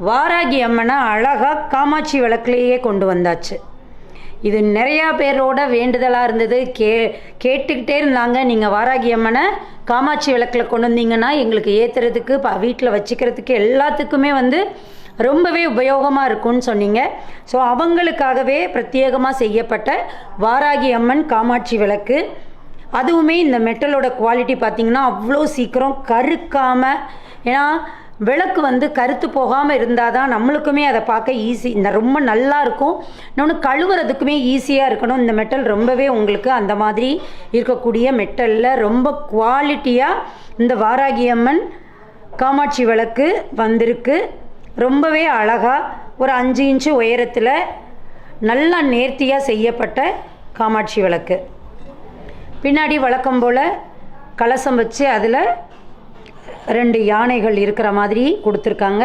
வாராகி அம்மனை அழகாக காமாட்சி விளக்குலேயே கொண்டு வந்தாச்சு. இது நிறையா பேரோட வேண்டுதலாக இருந்தது. கேட்டுக்கிட்டே இருந்தாங்க, நீங்கள் வாராகி அம்மனை காமாட்சி விளக்கில் கொண்டு வந்தீங்கன்னா எங்களுக்கு ஏற்றுறதுக்கு வீட்டில் வச்சுக்கிறதுக்கு எல்லாத்துக்குமே ரொம்பவே உபயோகமாக இருக்கும்னு சொன்னீங்க. ஸோ அவங்களுக்காகவே பிரத்யேகமாக செய்யப்பட்ட வாராகி அம்மன் காமாட்சி விளக்கு. அதுவுமே இந்த மெட்டலோட குவாலிட்டி பார்த்திங்கன்னா அவ்வளோ சீக்கிரம் கருக்காமல், ஏன்னா விளக்கு கருத்து போகாமல் இருந்தால் தான் நம்மளுக்குமே அதை பார்க்க ஈஸி, ரொம்ப நல்லா இருக்கும். இன்னொன்று கழுவுறதுக்குமே ஈஸியாக இருக்கணும். இந்த மெட்டல் ரொம்பவே உங்களுக்கு அந்த மாதிரி இருக்கக்கூடிய மெட்டலில் ரொம்ப குவாலிட்டியாக இந்த வாராகி அம்மன் காமாட்சி விளக்கு வந்திருக்கு. ரொம்பவே அழகாக ஒரு 5 இன்ச்சு உயரத்தில் நல்லா நேர்த்தியாக செய்யப்பட்ட காமாட்சி விளக்கு. பின்னாடி வழக்கம் போல் கலசம் வச்சு அதில் 2 யானைகள் இருக்கிற மாதிரி கொடுத்துருக்காங்க.